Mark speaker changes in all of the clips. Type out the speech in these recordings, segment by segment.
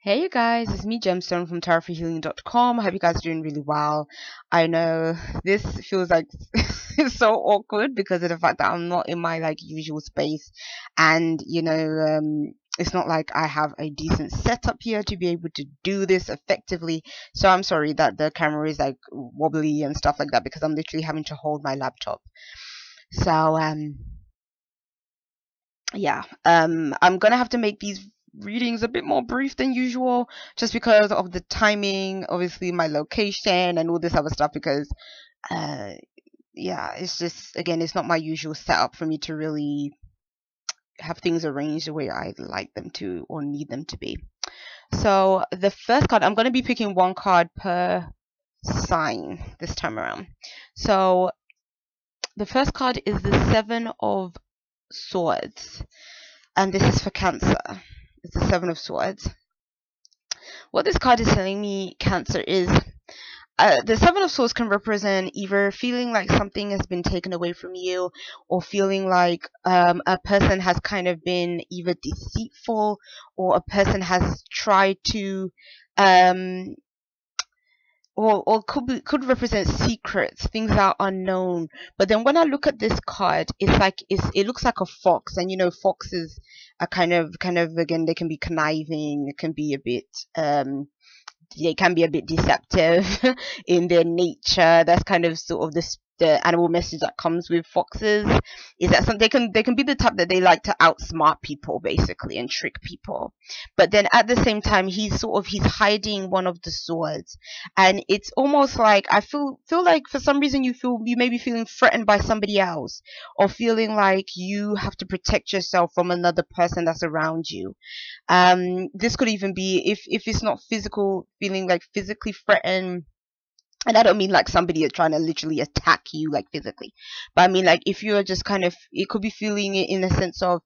Speaker 1: Hey you guys, it's me Gemstone from tarotforhealing.com. I hope you guys are doing really well. I know this feels like it's so awkward because of the fact that I'm not in my usual space, and it's not like I have a decent setup here to be able to do this effectively. So I'm sorry that the camera is wobbly and stuff like that because I'm literally having to hold my laptop. So yeah, I'm gonna have to make these readings a bit more brief than usual just because of the timing, obviously my location and all this other stuff, because uh yeah, it's just, again, it's not my usual setup for me to really have things arranged the way I like them to or need them to be. So the first card, I'm going to be picking one card per sign this time around. So the first card is the Seven of Swords, and this is for Cancer. It's the Seven of Swords. What this card is telling me, Cancer, is the Seven of Swords can represent either feeling like something has been taken away from you, or feeling like a person has kind of been either deceitful, or a person has tried to or could represent secrets, things that are unknown. But then when I look at this card, it looks like a fox, and foxes are kind of again, they can be conniving, it can be a bit they can be a bit deceptive in their nature. That's kind of sort of the animal message that comes with foxes, is that they can be the type that they like to outsmart people basically and trick people. But then at the same time, he's hiding one of the swords, and it's almost like I feel like for some reason you may be feeling threatened by somebody else, or feeling like you have to protect yourself from another person that's around you. This could even be, if it's not physical, feeling like physically threatened. And I don't mean like somebody is trying to literally attack you like physically, but I mean like if you're just kind of, it could be feeling it in a sense of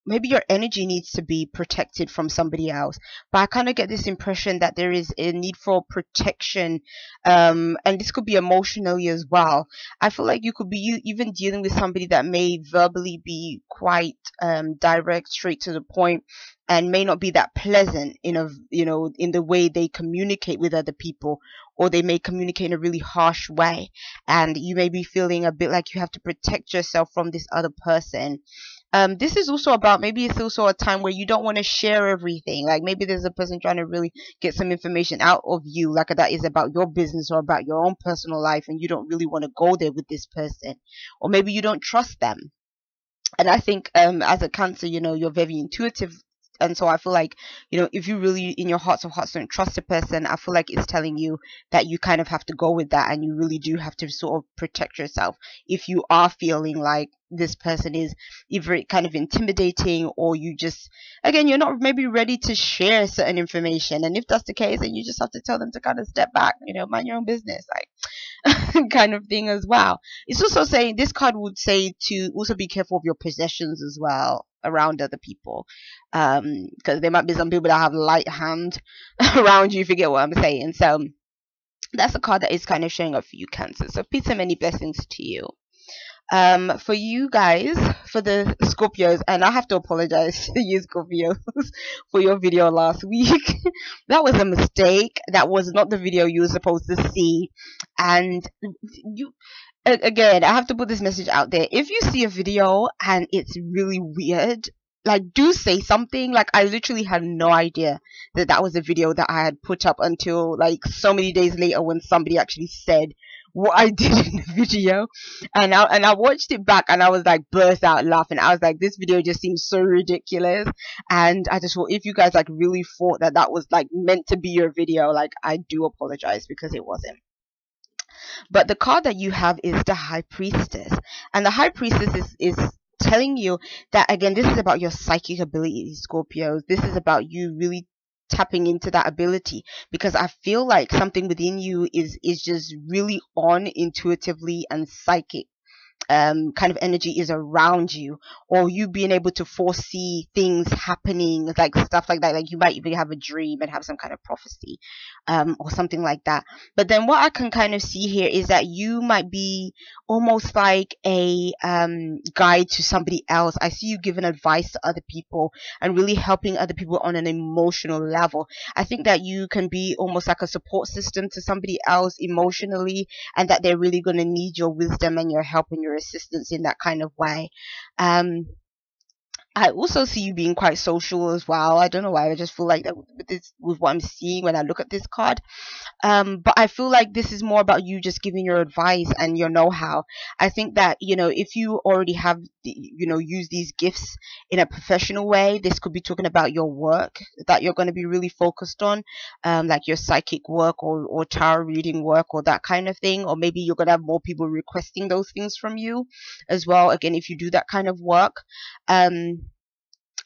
Speaker 1: maybe your energy needs to be protected from somebody else. But I kind of get this impression that there is a need for protection, and this could be emotionally as well. I feel like you could be even dealing with somebody that may verbally be quite direct, straight to the point, and may not be that pleasant in the way they communicate with other people, or they may communicate in a really harsh way, and you may be feeling a bit like you have to protect yourself from this other person. This is also about, maybe it's also a time where you don't want to share everything. Like maybe there's a person trying to really get some information out of you, like that is about your business or about your own personal life, and you don't really want to go there with this person, or maybe you don't trust them. And I think as a Cancer, you're very intuitive, and so I feel like, if you really in your hearts of hearts don't trust a person, I feel like it's telling you that you kind of have to go with that, and you really do have to sort of protect yourself if you are feeling like this person is either kind of intimidating, or you just, again, you're not maybe ready to share certain information. And if that's the case, then you just have to tell them to kind of step back, mind your own business, like kind of thing as well. It's also saying, this card would say to also be careful of your possessions as well around other people, because there might be some people that have light hand around you, if you get what I'm saying. So that's a card that is kind of showing up for you, Cancer. So peace and many blessings to you. For you guys, for the Scorpios, and I have to apologize to you Scorpios for your video last week. That was a mistake. That was not the video you were supposed to see. And again, I have to put this message out there. If you see a video and it's really weird, do say something. I literally had no idea that that was a video that I had put up until so many days later, when somebody actually said what I did in the video, and I watched it back, and I was burst out laughing. I was like, this video just seems so ridiculous, and I just thought, if you guys really thought that that was meant to be your video, I do apologize, because it wasn't. But the card that you have is the High Priestess, and the High Priestess is telling you that, again, this is about your psychic ability, Scorpio. This is about you really tapping into that ability, because I feel like something within you is just really on intuitively and psychic. kind of energy is around you, or you being able to foresee things happening, like stuff like that. Like you might even have a dream and have some kind of prophecy, or something like that. But then what I can kind of see here is that you might be almost like a guide to somebody else. I see you giving advice to other people and really helping other people on an emotional level. I think that you can be almost like a support system to somebody else emotionally, and that they're really going to need your wisdom and your help and your assistance in that kind of way. I also see you being quite social as well. I don't know why, I just feel like that with what I'm seeing when I look at this card. But I feel like this is more about you just giving your advice and your know-how. I think that, if you already have, use these gifts in a professional way, this could be talking about your work that you're going to be really focused on, like your psychic work or tarot reading work or that kind of thing. Or maybe you're going to have more people requesting those things from you as well. Again, if you do that kind of work.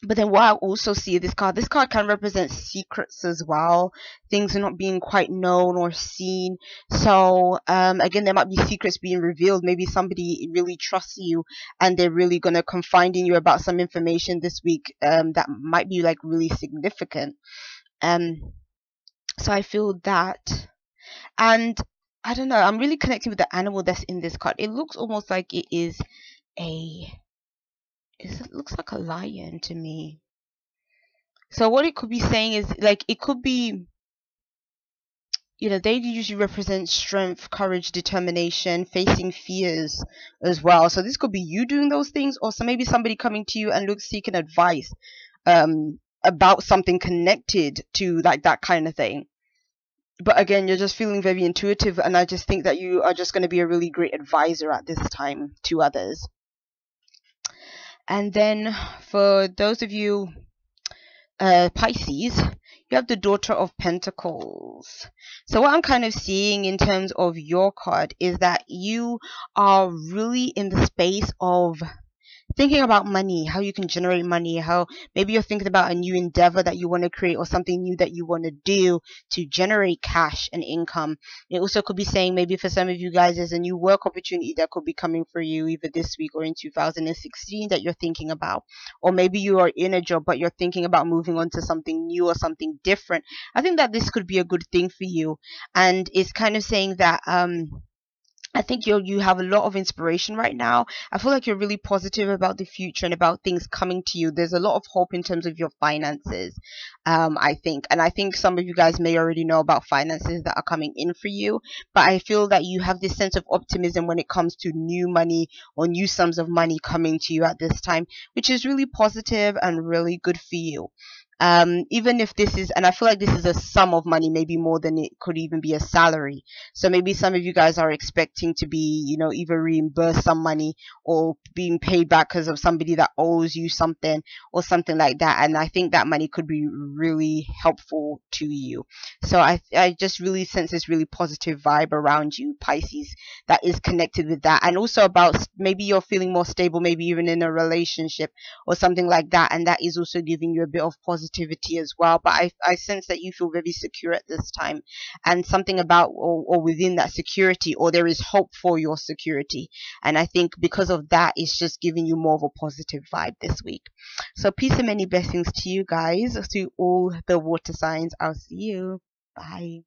Speaker 1: But then what I also see this card can represent secrets as well. Things are not being quite known or seen. So again, there might be secrets being revealed. Maybe somebody really trusts you and they're really going to confide in you about some information this week that might be like really significant. So I feel that. And I don't know, I'm really connecting with the animal that's in this card. It looks almost like it is it looks like a lion to me. So what it could be saying is, like, it could be, they usually represent strength, courage, determination, facing fears as well. So this could be you doing those things, or maybe somebody coming to you and seeking advice about something connected to like that kind of thing. But again, you're just feeling very intuitive, and I just think that you are just going to be a really great advisor at this time to others. And then for those of you Pisces, you have the Daughter of Pentacles. So what I'm kind of seeing in terms of your card is that you are really in the space of thinking about money, how you can generate money, how maybe you're thinking about a new endeavor that you want to create or something new that you want to do to generate cash and income. It also could be saying maybe for some of you guys there's a new work opportunity that could be coming for you either this week or in 2016 that you're thinking about. Or maybe you are in a job but you're thinking about moving on to something new or something different. I think that this could be a good thing for you. And it's kind of saying that I think you have a lot of inspiration right now. I feel like you're really positive about the future and about things coming to you. There's a lot of hope in terms of your finances, I think. And I think some of you guys may already know about finances that are coming in for you. But I feel that you have this sense of optimism when it comes to new money or new sums of money coming to you at this time, which is really positive and really good for you. Even if this is, and I feel like this is a sum of money, maybe more than it could even be a salary. So maybe some of you guys are expecting to be, either reimbursed some money or being paid back because of somebody that owes you something or something like that. And I think that money could be really helpful to you. So I just really sense this really positive vibe around you, Pisces, that is connected with that. And also about maybe you're feeling more stable, maybe even in a relationship or something like that. And that is also giving you a bit of positivity as well. But I sense that you feel very secure at this time, and something about or within that security, or there is hope for your security. And I think because of that, it's just giving you more of a positive vibe this week. So peace and many blessings to you guys, to all the water signs. I'll see you. Bye.